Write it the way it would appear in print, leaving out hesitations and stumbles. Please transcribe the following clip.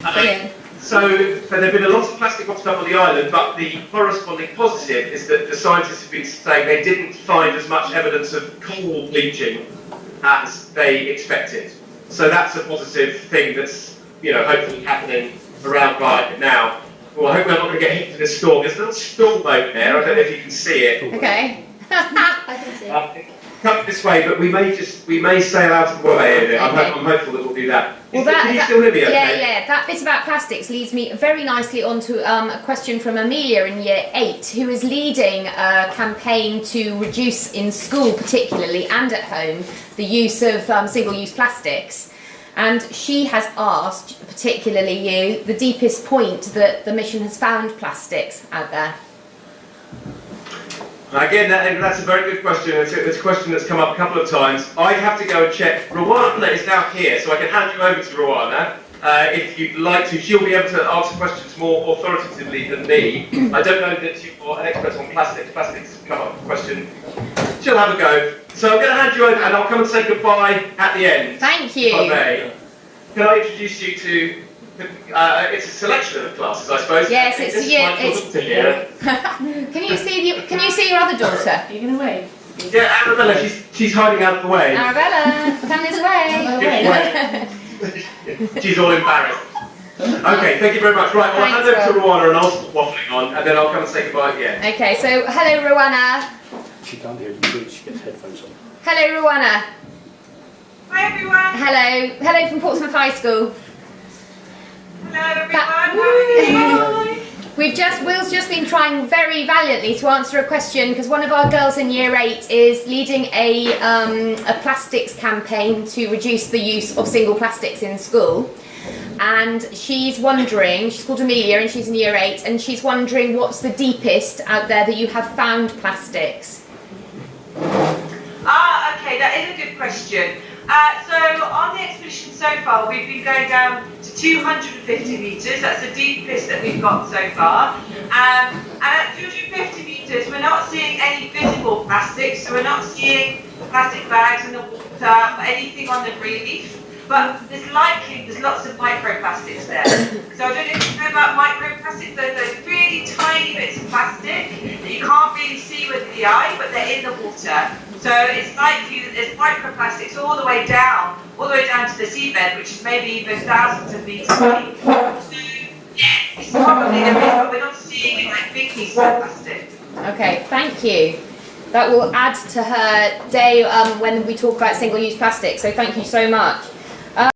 But there have been a lot of plastic washed up on the island, but the corresponding positive is that the scientists have been saying they didn't find as much evidence of coral bleaching as they expected. So that's a positive thing that's, hopefully happening around right now. Well, I hope we're not going to get hit with this storm. There's a little storm boat there. I don't know if you can see it. Okay. I can see it. Come this way, but we may sail out of the way. I'm hopeful that we'll do that. Well, Can you still hear me? Okay? Yeah. That bit about plastics leads me very nicely onto a question from Amelia in Year 8, who is leading a campaign to reduce in school, particularly and at home, the use of single-use plastics. And she has asked, particularly you, the deepest point that the mission has found plastics out there. Again, that's a very good question. It's a question that's come up a couple of times. I'd have to go and check. Rowana is now here, so I can hand you over to Rowana. If you'd like to, she'll be able to answer questions more authoritatively than me. I don't know that you're an expert on plastics. Plastics has come up with a question. She'll have a go. So I'm going to hand you over, and I'll come and say goodbye at the end. Thank you. If I may. Can I introduce you to? It's a selection of classes, I suppose. Yes, Can you see your other daughter? Are you going to wave? Yeah, Arabella, she's hiding out of the way. Arabella, come this way. She's all embarrassed. Okay, thank you very much. Right, well, I'll hand over to Rowana and I'll stop waffling on, and then I'll come and say goodbye again. Okay, so hello, Rowana. She can't hear you, she gets headphones on. Hello, Rowana. Hi everyone! Hello from Portsmouth High School. Hello everyone! Will's just been trying very valiantly to answer a question because one of our girls in Year 8 is leading a plastics campaign to reduce the use of single plastics in school. And she's wondering, she's called Amelia and she's in Year 8, and she's wondering what's the deepest out there that you have found plastics? Okay, that is a good question. So on the expedition so far, we've been going down to 250 metres. That's the deepest that we've got so far. And at 250 metres, we're not seeing any visible plastics. So we're not seeing plastic bags in the water or anything on the reef. But there's lots of microplastics there. So I don't know if you know about microplastics. Those really tiny bits of plastic that you can't really see with the eye, but they're in the water. So it's likely that there's microplastics all the way down to the seabed, which is maybe even thousands of meters deep. So yeah, it's probably there is, but we're not seeing it like big pieces of plastic. Okay, thank you. That will add to her day when we talk about single-use plastic, so thank you so much.